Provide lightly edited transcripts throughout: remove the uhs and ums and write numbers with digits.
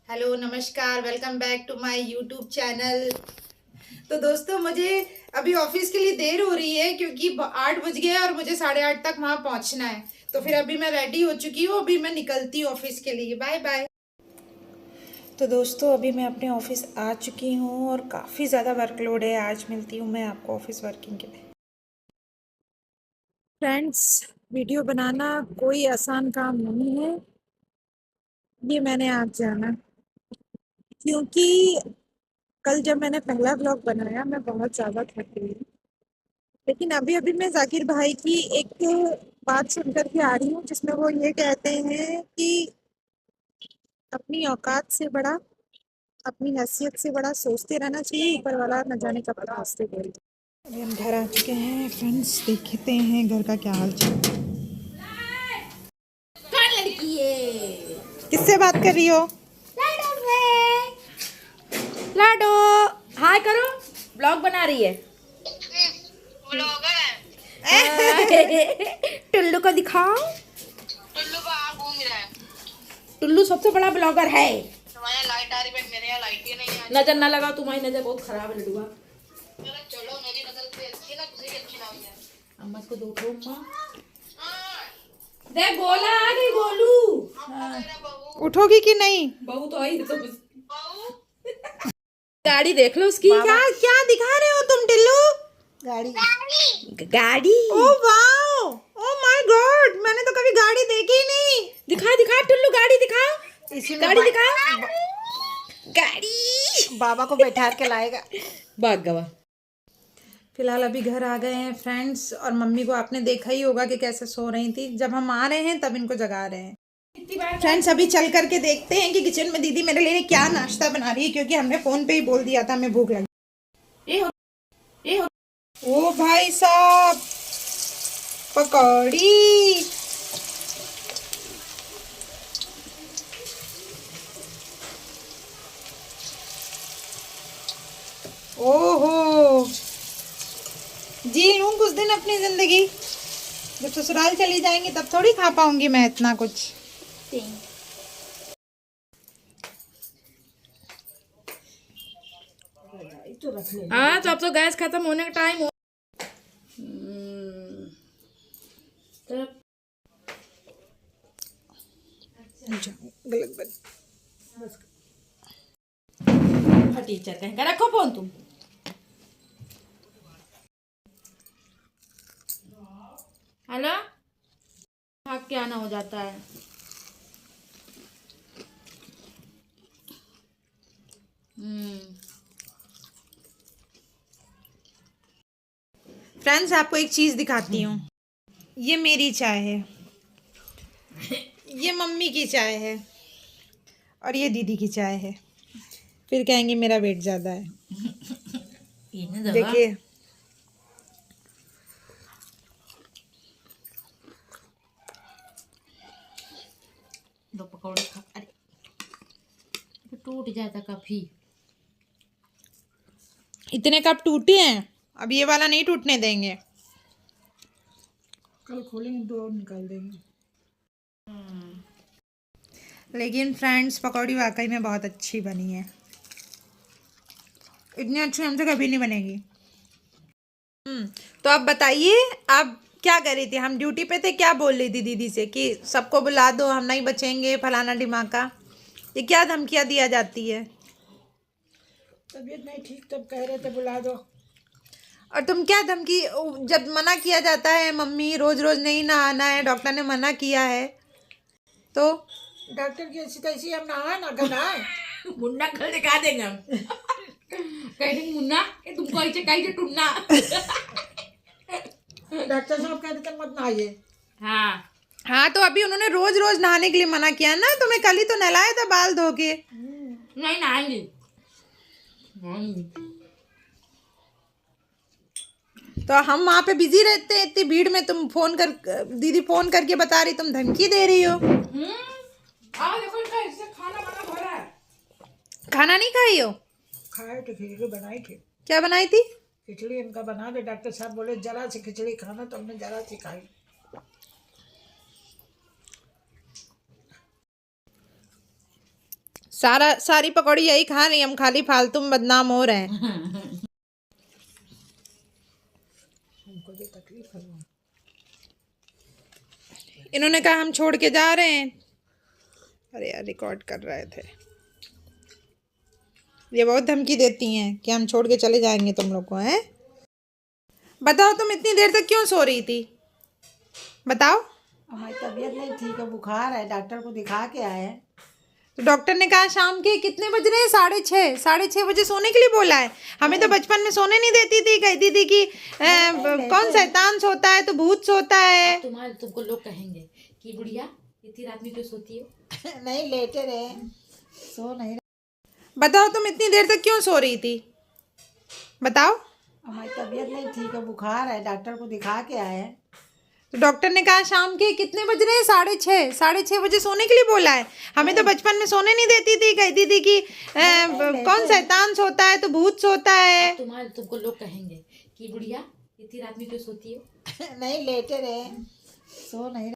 Hello नमस्कार, welcome back to my YouTube channel. तो दोस्तों, मुझे अभी ऑफिस के लिए देर हो रही है क्योंकि 8 बज गए और मुझे 8:30 तक वहाँ पहुँचना है। तो फिर अभी मैं रेडी हो चुकी हूँ, अभी मैं निकलती हूँ ऑफिस के लिए। Bye bye. तो दोस्तों, अभी मैं अपने ऑफिस आ चुकी हूँ और काफ़ी ज़्यादा वर्कलोड है। आज मिलती हूँ मैं आपको ऑफिस वर्किंग के। फ्रेंड्स, वीडियो बनाना कोई आसान काम नहीं है, ये मैंने आज जाना। क्योंकि कल जब मैंने पहला ब्लॉग बनाया मैं बहुत ज़्यादा थक गई, लेकिन अभी अभी मैं जाकिर भाई की एक बात सुन कर के आ रही हूँ जिसमें वो ये कहते हैं कि अपनी औकात से बड़ा, अपनी हैसियत से बड़ा सोचते रहना चाहिए, ऊपर वाला न जाने कब तक हंसते बोल। अभी हम घर आ चुके हैं फ्रेंड्स, देखते हैं घर का क्या हाल चाल। कौन लड़की है? किससे बात कर रही हो? लाडो है। लाडो, हाय करो। ब्लॉग बना रही है। टुल्लू को दिखाओ। टुल्लू बाहर घूम रहा है। टुल्लू सबसे बड़ा ब्लॉगर है। तुम्हारे यहाँ लाइट आ रही है, मेरे यहाँ लाइट ही नहीं है। नजर ना लगाओ, तुम्हारी नजर बहुत खराब है लडुआ। चलो मेरी नजर से अच्छी ना, किसी की अच्छी ना हो जाए। अम्मा को दो ठो अम्मा। देख गोला आ गई गोलू। उठोगी कि नहीं? बहू तो आई तो गाड़ी देख लो उसकी। क्या क्या दिखा रहे हो तुम टिल्लू? गाड़ी। Oh wow, oh my God, मैंने तो कभी गाड़ी देखी ही नहीं। दिखा दिखा टुल्लू, गाड़ी दिखा। इसी में गाड़ी दिखा। गाड़ी बाबा को बैठा के लाएगा। भाग गवा। फिलहाल अभी घर आ गए हैं फ्रेंड्स, और मम्मी को आपने देखा ही होगा कि कैसे सो रही थी। जब हम आ रहे हैं तब इनको जगा रहे हैं। फ्रेंड्स, अभी चल करके देखते हैं कि किचन में दीदी मेरे लिए क्या नाश्ता बना रही है, क्योंकि हमने फोन पे ही बोल दिया था हमें भूख लगी। ओ भाई साहब, पकौड़ी। ओहो, जी लूं कुछ दिन अपनी जिंदगी। जब ससुराल चली जाएंगी तब थोड़ी खा पाऊंगी मैं इतना कुछ। हाँ, तो अब तो गैस खत्म होने का टाइम हो। गलत बात। टीचर कहेंगे रखो फोन तुम। हेलो, भाग के आना हो जाता है। फ्रेंड्स, आपको एक चीज दिखाती हूँ। ये मेरी चाय है, ये मम्मी की चाय है, और ये दीदी की चाय है। फिर कहेंगे मेरा वेट ज्यादा है। देखिए, दो पकौड़े खा। अरे टूट जाता काफी। इतने कप टूटे हैं, अब ये वाला नहीं टूटने देंगे। कल खोलेंगे तो और निकाल देंगे। लेकिन फ्रेंड्स, पकौड़ी वाकई में बहुत अच्छी बनी है। इतनी अच्छी हमसे कभी नहीं बनेगी। तो आप बताइए, आप क्या कर रही थी? हम ड्यूटी पे थे, क्या बोल रही थी दीदी से कि सबको बुला दो, हम नहीं बचेंगे, फलाना ढिमाका। ये क्या धमकियाँ दिया जाती है? तबीयत नहीं ठीक तब कह रहे थे बुला दो। और तुम क्या धमकी, जब मना किया जाता है मम्मी रोज रोज नहीं नहाना है, डॉक्टर ने मना किया है, तो डॉक्टर की ऐसी तैसी हम नहाए ना गनाए। मुन्ना कल दिखा देंगे हम। कहेंगे मुन्ना ये तुमको ऐसे कहीं टूटना। डॉक्टर साहब कह रहे थे मत नहाइए। हाँ, हाँ, तो अभी उन्होंने रोज रोज नहाने के लिए मना किया ना। तुम्हें कल ही तो नहलाया था बाल धो के। नहीं नहाएंगे। तो हम वहाँ पे बिजी रहते हैं इतनी भीड़ में, तुम फोन कर, दीदी फोन करके बता रही, तुम धमकी दे रही हो। देखो इनका इससे खाना वाना भरा है। खाना नहीं खाई हो? खाए तो खिचड़ी बनाई थी। क्या बनाई थी? खिचड़ी इनका बना दे, डॉक्टर साहब बोले जरा सी खिचड़ी खाना, तो हमने जरा सी खाई। सारी पकौड़ी यही खा रही, हम खाली फालतू में बदनाम हो रहे हैं। हमको भी तकलीफ है। इन्होंने कहा हम छोड़ के जा रहे हैं। अरे यार रिकॉर्ड कर रहे थे। ये बहुत धमकी देती हैं कि हम छोड़ के चले जाएंगे तुम लोग को, हैं? बताओ तुम इतनी देर तक क्यों सो रही थी? बताओ। हमारी तबीयत नहीं ठीक है, बुखार है, डॉक्टर को दिखा के आए हैं। तो डॉक्टर ने कहा शाम के कितने बज रहे हैं? 6:30 बजे सोने के लिए बोला है। हमें तो बचपन में सोने नहीं देती थी, कहती थी कि कौन शैतान सोता है तो भूत सोता है। तुमको लोग कहेंगे कि बुढ़िया इतनी रात में क्यों सोती हो? नहीं लेटे रहे, सो नहीं रहे। बताओ तुम इतनी देर तक क्यों सो रही थी? बताओ। हमारी तबीयत नहीं ठीक है, बुखार है, डॉक्टर को दिखा के आए हैं। तो डॉक्टर ने कहा शाम के कितने बज रहे हैं? 6:30 बजे सोने के लिए बोला है। हमें तो बचपन में सोने नहीं देती थी, कहती थी कि कौन शैतान सोता है तो भूत सोता है। तुमको लोग कहेंगे कि बुढ़िया इतनी रात में क्यों सोती हो? नहीं लेटे रहे, सो नहीं रहे।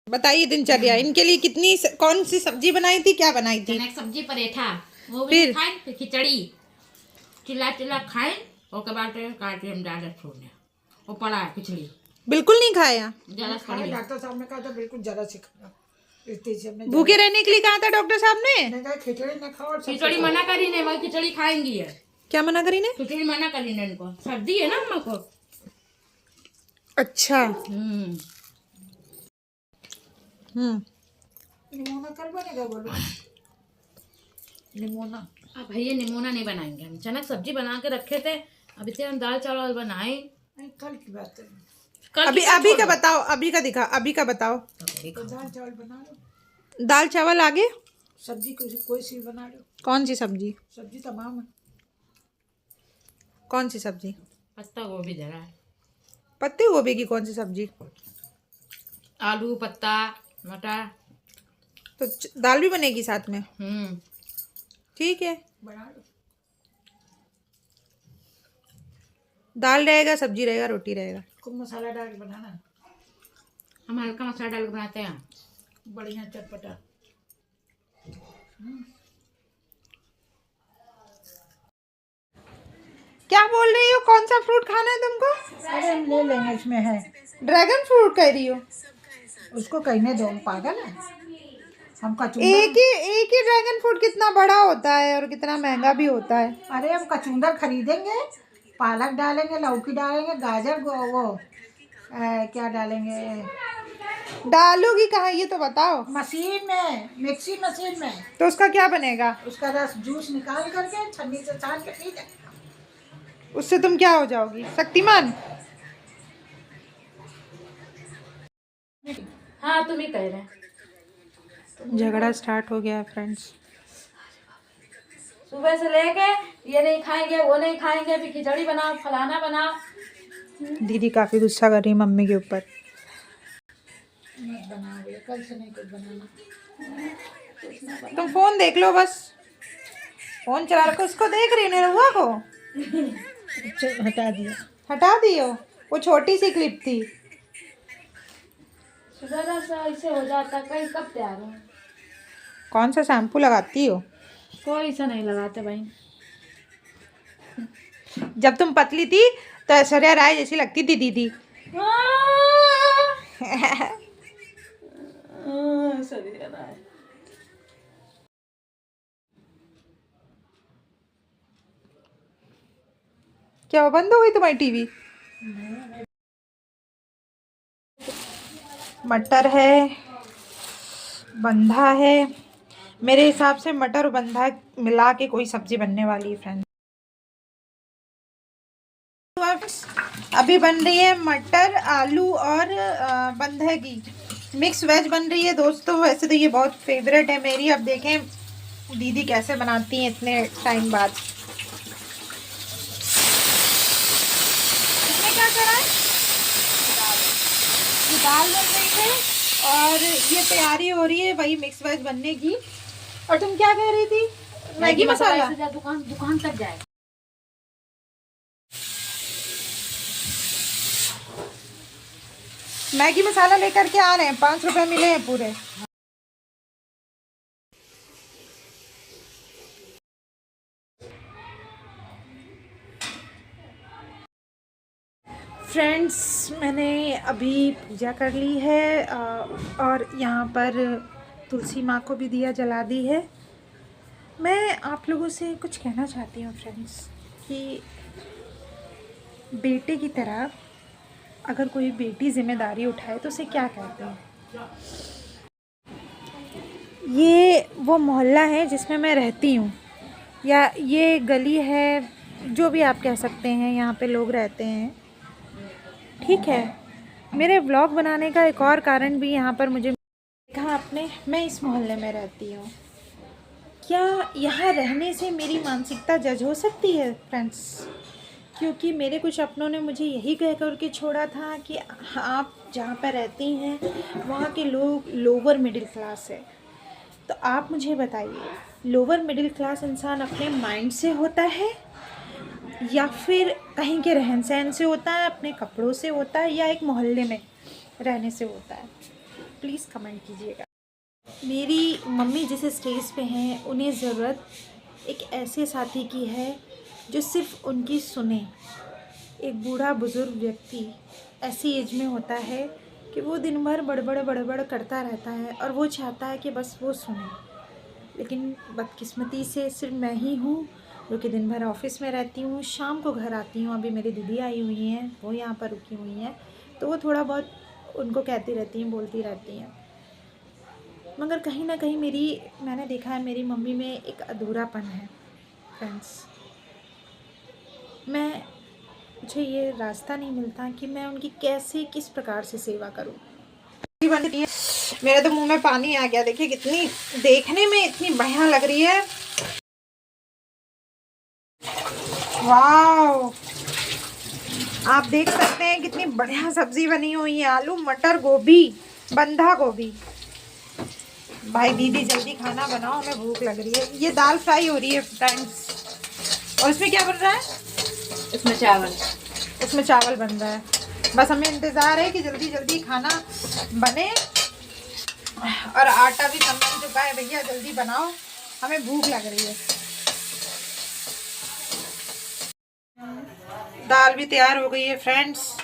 बताइए दिनचर्या इनके लिए कितनी कौन सी सब्जी बनाई थी, क्या बनाई थी? चना की सब्जी, पराठा, वो भी फिर? खाए, फिर खिचड़ी, चिल्ला खाए और के बाद काट के हम ज्यादा छोड़ने वो पड़ा है खिचड़ी बिल्कुल नहीं खाया। ज्यादा खाया, डॉक्टर साहब ने कहा था बिल्कुल जरा सी खाना। इतनी से हमने भूखे रहने के लिए कहा था डॉक्टर साहब ने। मैंने कहा खिचड़ी न खाओ और खिचड़ी मना करी नहीं, मगर खिचड़ी खाएंगी है। क्या मना करी ने? खिचड़ी मना करी नहीं, इनको सर्दी है ना अम्मा को। अच्छा। निमोना कल बनेगा बोलो। निमोना अब भैया निमोना नहीं बनाएंगे, हम चना की सब्जी बना के रखे थे, अभी से हम दाल चावल बनाए। नहीं, कल की बात है। अभी का बताओ, अभी का दिखा, अभी का बताओ। तो दाल चावल बना लो, दाल चावल आगे, सब्जी कोई सी बना लो। कौन सी सब्जी? सब्जी तमाम है। कौन सी सब्जी? पत्ता गोभी धरा है, पत्ते गोभी की कौन सी सब्जी? आलू पत्ता मटर। तो दाल भी बनेगी साथ में? ठीक है, बना लो। दाल रहेगा, सब्जी रहेगा, रोटी रहेगा। खूब मसाला डाल के बनाना, हम हल्का मसाला डाल के बनाते हैं, बढ़िया चटपटा। क्या बोल रही हो? कौन सा फ्रूट खाना है तुमको? अरे हम ले लेंगे, इसमें है। ड्रैगन फ्रूट कह रही हो? उसको कहने दो, पागल है। हम एक ही ड्रैगन फ्रूट कितना बड़ा होता है और कितना महंगा भी होता है। अरे हम कचुंदर खरीदेंगे, पालक डालेंगे, लौकी डालेंगे, गाजर वो क्या डालेंगे। डालोगी कहाँ ये तो बताओ। मशीन में, मिक्सी मशीन में। तो उसका क्या बनेगा? उसका रस जूस निकाल करके छन्नी से छान के पी जाए। उससे तुम क्या हो जाओगी? शक्तिमान? हाँ तुम ही कह रहे हैं। झगड़ा स्टार्ट हो गया है फ्रेंड्स। सुबह से लेके ये नहीं खाएंगे वो नहीं खाएंगे, फिर खिचड़ी बनाओ फलाना बनाओ। दीदी काफी गुस्सा कर रही है मम्मी के ऊपर। मत बनाओ, कल से नहीं कुछ बनाना। तुम फोन देख लो बस, फोन चला रखो। उसको देख रही हो निरहुआ को? हटा दिया। हटा दियो, वो छोटी सी क्लिप थी। सुबह से ऐसे हो जाता, कहीं कब तैयार हो। कौन सा शैम्पू लगाती हो? कोई सा नहीं लगाते भाई। जब तुम पतली थी तो ऐश्वर्या राय जैसी लगती थी दीदी। क्या वो बंद हो गई तुम्हारी टीवी? मटर है, बंधा है। मेरे हिसाब से मटर और बंधा मिला के कोई सब्जी बनने वाली है फ्रेंड्स। अभी बन रही है मटर आलू और बंधे की मिक्स वेज बन रही है दोस्तों। वैसे तो ये बहुत फेवरेट है मेरी। अब देखें दीदी कैसे बनाती हैं इतने टाइम बाद। इसमें क्या करा है? ये दाल बन रही है और ये तैयारी हो रही है वही मिक्स वेज बनने की। और तुम क्या कह रही थी? मैगी मसाला। दुकान तक जाए। मैगी मसाला लेकर के आ रहे हैं, 5 रुपए मिले हैं पूरे। फ्रेंड्स, मैंने अभी पूजा कर ली है और यहाँ पर तुलसी माँ को भी दिया जला दी है। मैं आप लोगों से कुछ कहना चाहती हूँ फ्रेंड्स कि बेटे की तरह अगर कोई बेटी जिम्मेदारी उठाए तो उसे क्या कहते हैं। ये वो मोहल्ला है जिसमें मैं रहती हूँ, या ये गली है, जो भी आप कह सकते हैं, यहाँ पे लोग रहते हैं। ठीक है, मेरे व्लॉग बनाने का एक और कारण भी यहाँ पर मुझे देखा आपने, मैं इस मोहल्ले में रहती हूँ। क्या यहाँ रहने से मेरी मानसिकता जज हो सकती है फ्रेंड्स? क्योंकि मेरे कुछ अपनों ने मुझे यही कह कर के छोड़ा था कि आप जहाँ पर रहती हैं वहाँ के लोग लोअर मिडिल क्लास है। तो आप मुझे बताइए, लोअर मिडिल क्लास इंसान अपने माइंड से होता है या फिर कहीं के रहन सहन से होता है, अपने कपड़ों से होता है, या एक मोहल्ले में रहने से होता है? प्लीज़ कमेंट कीजिएगा। मेरी मम्मी जिस स्टेज पे हैं उन्हें ज़रूरत एक ऐसे साथी की है जो सिर्फ उनकी सुने। एक बूढ़ा बुज़ुर्ग व्यक्ति ऐसी एज में होता है कि वो दिन भर बड़बड़ करता रहता है और वो चाहता है कि बस वो सुने। लेकिन बदकिस्मती से सिर्फ मैं ही हूँ जो कि दिन भर ऑफिस में रहती हूँ, शाम को घर आती हूँ। अभी मेरी दीदी आई हुई हैं, वो यहाँ पर रुकी हुई हैं, तो वो थोड़ा बहुत उनको कहती रहती हैं, बोलती रहती हैं। मगर कहीं ना कहीं मैंने देखा है मेरी मम्मी में एक अधूरापन है फ्रेंड्स। मुझे ये रास्ता नहीं मिलता कि मैं उनकी कैसे किस प्रकार से सेवा करूं। मेरे तो मुंह में पानी आ गया। देखिए कितनी देखने में इतनी बढ़िया लग रही है। वाह, आप देख सकते हैं कितनी बढ़िया सब्जी बनी हुई है। आलू मटर गोभी बंधा गोभी। भाई दीदी जल्दी खाना बनाओ, हमें भूख लग रही है। ये दाल फ्राई हो रही है फ्रेंड्स, और इसमें क्या बन रहा है? इसमें चावल बन रहा है। बस हमें इंतज़ार है कि जल्दी जल्दी खाना बने, और आटा भी कम बन चुका है। भैया जल्दी बनाओ, हमें भूख लग रही है। दाल भी तैयार हो गई है फ्रेंड्स।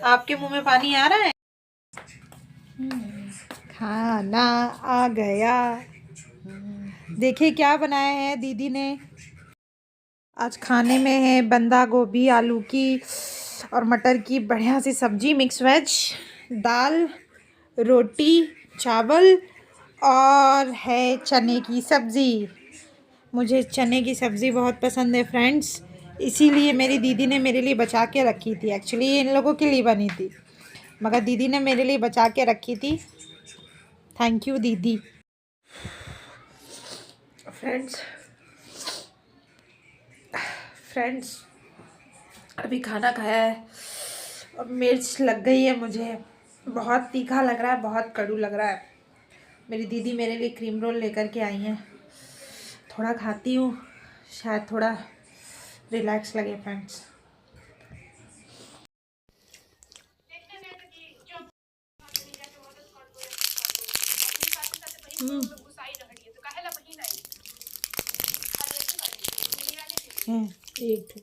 आपके मुंह में पानी आ रहा है? खाना आ गया। देखिए क्या बनाया है दीदी ने। आज खाने में है बंदा गोभी आलू की और मटर की बढ़िया सी सब्जी, मिक्स वेज, दाल, रोटी, चावल और है चने की सब्ज़ी। मुझे चने की सब्ज़ी बहुत पसंद है फ्रेंड्स, इसीलिए मेरी दीदी ने मेरे लिए बचा के रखी थी। एक्चुअली ये इन लोगों के लिए बनी थी, मगर दीदी ने मेरे लिए बचा के रखी थी। थैंक यू दीदी। फ्रेंड्स अभी खाना खाया है और मिर्च लग गई है मुझे। बहुत तीखा लग रहा है, बहुत कड़ू लग रहा है। मेरी दीदी मेरे लिए क्रीम रोल लेकर के आई हैं, थोड़ा खाती हूँ, शायद थोड़ा रिलैक्स लगे फ्रेंड्स। एक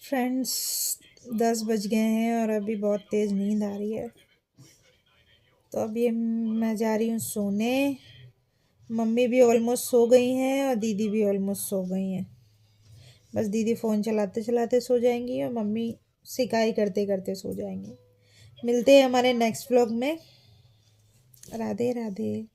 फ्रेंड्स 10 बज गए हैं और अभी बहुत तेज़ नींद आ रही है, तो अभी मैं जा रही हूँ सोने। मम्मी भी ऑलमोस्ट सो गई हैं और दीदी भी ऑलमोस्ट सो गई हैं। बस दीदी फ़ोन चलाते चलाते सो जाएंगी और मम्मी सिकाई करते करते सो जाएंगी। मिलते हैं हमारे नेक्स्ट व्लॉग में। राधे राधे।